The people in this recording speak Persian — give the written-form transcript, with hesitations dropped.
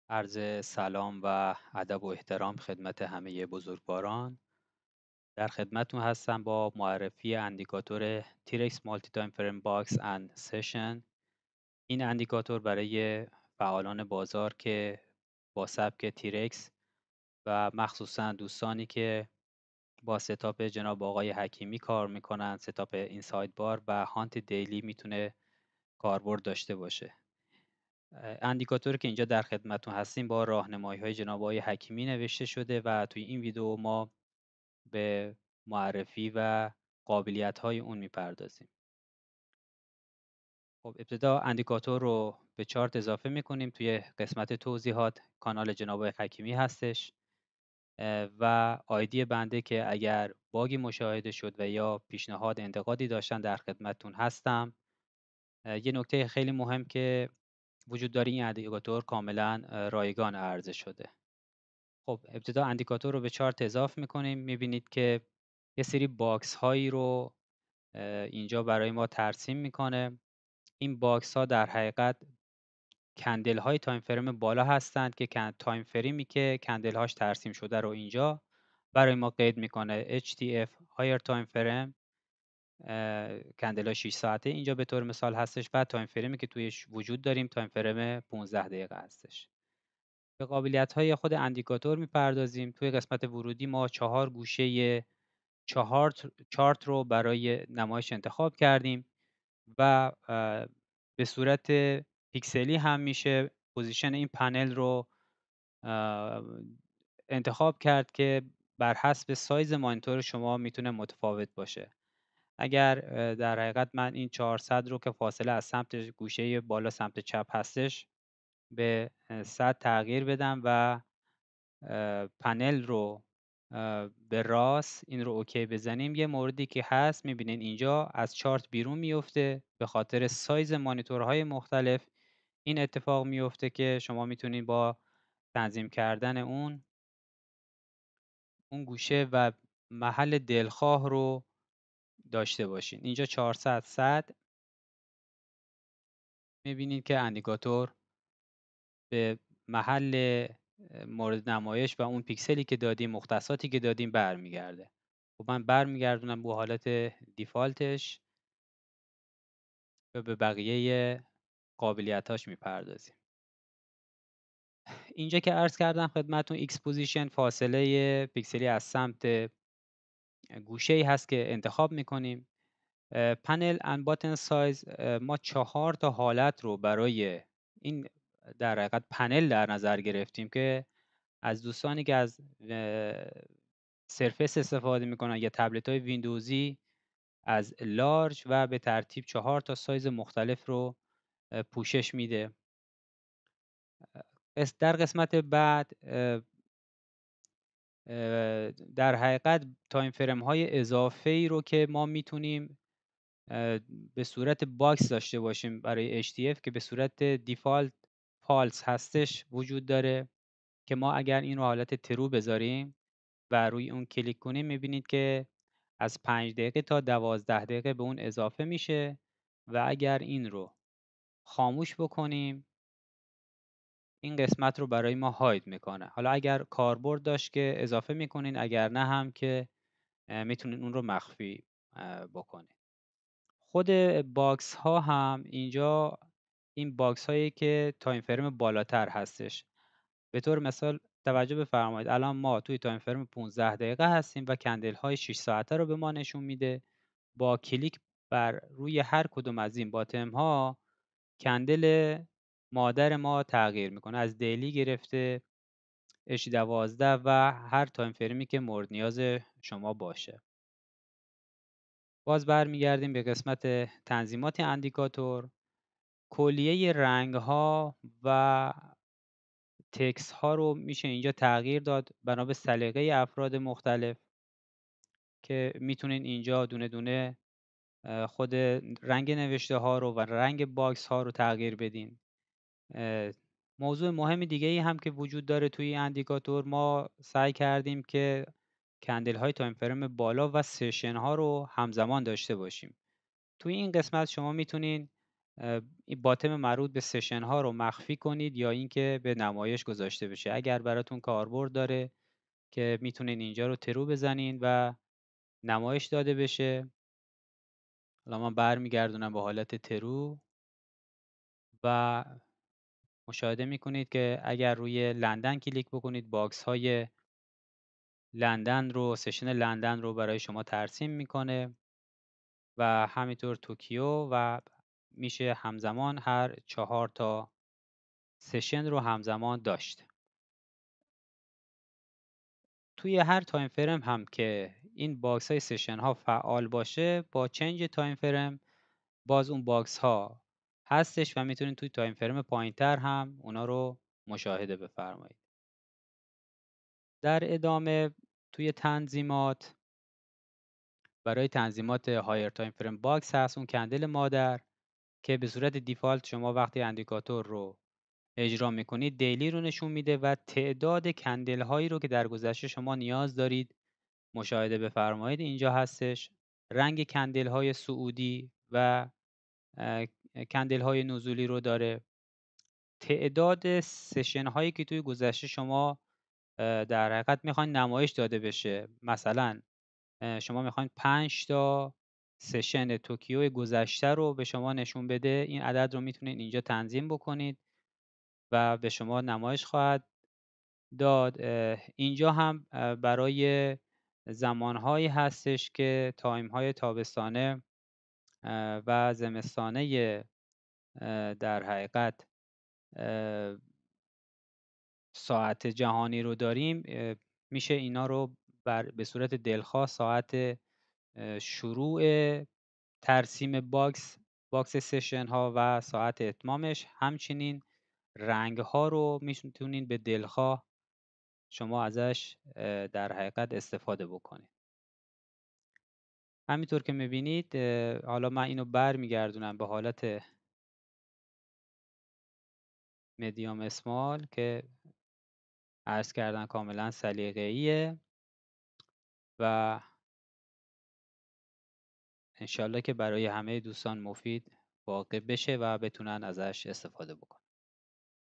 عرض سلام و ادب و احترام خدمت همه بزرگواران. در خدمتتون هستم با معرفی اندیکاتور تیرکس مالتی تایم فریم باکس اند سشن. این اندیکاتور برای فعالان بازار که با سبک تیرکس و مخصوصا دوستانی که با ستاپ جناب آقای حکیمی کار میکنن، ستاپ اینساید بار و هانت دیلی، میتونه کاربرد داشته باشه. اندیکاتوری که اینجا در خدمتتون هستیم با راهنمایی‌های جناب آقای حکیمی نوشته شده و توی این ویدیو ما به معرفی و قابلیت‌های اون میپردازیم. خب ابتدا اندیکاتور رو به چارت اضافه میکنیم. توی قسمت توضیحات کانال جناب آقای حکیمی هستش و آیدی بنده که اگر باگی مشاهده شد و یا پیشنهاد انتقادی داشتن در خدمتتون هستم. یه نکته خیلی مهم که وجود داره، این اندیکاتور کاملا رایگان عرضه شده. خب ابتدا اندیکاتور رو به چارت اضاف میکنیم. میبینید که یه سری باکس هایی رو اینجا برای ما ترسیم میکنه. این باکس ها در حقیقت کندل های تایم فریم بالا هستند که تایم فریمی که کندل هاش ترسیم شده رو اینجا برای ما قید میکنه. HTF Higher Time Frame کندل های 6 ساعته اینجا به طور مثال هستش و تایم فریمی که تویش وجود داریم تایم فریم 15 دقیقه هستش. به قابلیت‌های خود اندیکاتور میپردازیم. توی قسمت ورودی ما 4 گوشه چارت رو برای نمایش انتخاب کردیم و به صورت پیکسلی هم میشه پوزیشن این پنل رو انتخاب کرد که بر حسب سایز مانیتور شما میتونه متفاوت باشه. اگر در حقیقت من این 400 رو که فاصله از سمت گوشه بالا سمت چپ هستش به 100 تغییر بدم و پنل رو به راست این رو اوکی بزنیم، یه موردی که هست میبینین اینجا از چارت بیرون میفته. به خاطر سایز مانیتورهای مختلف این اتفاق میفته که شما میتونید با تنظیم کردن اون گوشه و محل دلخواه رو داشته باشین. اینجا 400 100 میبینید که اندیکاتور به محل مورد نمایش و اون پیکسلی که دادیم، مختصاتی که دادیم برمیگرده. خب من برمیگردونم به حالت دیفالتش و به بقیه قابلیتاش میپردازیم. اینجا که عرض کردم خدمتون ایکس پوزیشن فاصله پیکسلی از سمت گوشه ای هست که انتخاب میکنیم. پنل اند باتن سایز ما 4 تا حالت رو برای این در حقیقت پنل در نظر گرفتیم که از دوستانی که از سرفس استفاده میکنن یا تبلت های ویندوزی از لارج و به ترتیب 4 تا سایز مختلف رو پوشش میده. در قسمت بعد در حقیقت تایم فریم های اضافه ای رو که ما میتونیم به صورت باکس داشته باشیم برای HTF که به صورت دیفالت فالس هستش وجود داره که ما اگر این رو حالت ترو بذاریم و روی اون کلیک کنیم میبینید که از 5 دقیقه تا 12 دقیقه به اون اضافه میشه و اگر این رو خاموش بکنیم این قسمت رو برای ما هاید میکنه. حالا اگر کاربرد داشت که اضافه میکنین، اگر نه هم که میتونین اون رو مخفی بکنین. خود باکس ها هم اینجا این باکس هایی که تایم فریم بالاتر هستش. به طور مثال توجه بفرمایید الان ما توی تایم فریم 15 دقیقه هستیم و کندل های 6 ساعته رو به ما نشون میده. با کلیک بر روی هر کدوم از این باتم ها کندل مادر ما تغییر میکنه، از دیلی گرفته H12 و هر تایم فریمی که مورد نیاز شما باشه. باز برمیگردیم به قسمت تنظیمات اندیکاتور. کلیه رنگ ها و تکست ها رو میشه اینجا تغییر داد بنا به سلیقه افراد مختلف که میتونین اینجا دونه دونه خود رنگ نوشته ها رو و رنگ باکس ها رو تغییر بدین. موضوع مهم دیگه ای هم که وجود داره توی اندیکاتور، ما سعی کردیم که کندل های تایم فریم بالا و سشن ها رو همزمان داشته باشیم. توی این قسمت شما میتونین این باتم مربوط به سشن ها رو مخفی کنید یا اینکه به نمایش گذاشته بشه. اگر براتون کاربرد داره که میتونین اینجا رو ترو بزنین و نمایش داده بشه. حالا من برمیگردونم به حالت ترو و مشاهده میکنید که اگر روی لندن کلیک بکنید باکس های لندن رو، سشن لندن رو برای شما ترسیم میکنه و همینطور توکیو و میشه همزمان هر 4 تا سشن رو همزمان داشت. توی هر تایم فریم هم که این باکس های سشن ها فعال باشه، با چنج تایم فریم باز اون باکس ها هستش و میتونید توی تایم فریم پایینتر هم اونا رو مشاهده بفرمایید. در ادامه توی تنظیمات، برای تنظیمات هایر تایم فریم باکس هست اون کندل مادر که به صورت دیفالت شما وقتی اندیکاتور رو اجرا میکنید دیلی رو نشون میده و تعداد کندل هایی رو که در گذشته شما نیاز دارید مشاهده بفرمایید اینجا هستش. رنگ کندل های سعودی و کندل های نزولی رو داره. تعداد سشن هایی که توی گذشته شما در حقیقت میخواین نمایش داده بشه، مثلا شما میخواین 5 تا سشن توکیو گذشته رو به شما نشون بده، این عدد رو میتونید اینجا تنظیم بکنید و به شما نمایش خواهد داد. اینجا هم برای زمانهایی هستش که تایم های تابستانه و زمستانه در حقیقت ساعت جهانی رو داریم، میشه اینا رو به صورت دلخواه ساعت شروع ترسیم باکس سشن ها و ساعت اتمامش، همچنین رنگ ها رو میتونین به دلخواه شما ازش در حقیقت استفاده بکنید. همینطور که میبینید حالا من اینو برمیگردونم به حالت مدیوم اسمال که عرض کردن کاملا سلیقه‌ایه و انشالله که برای همه دوستان مفید واقع بشه و بتونن ازش استفاده بکنن.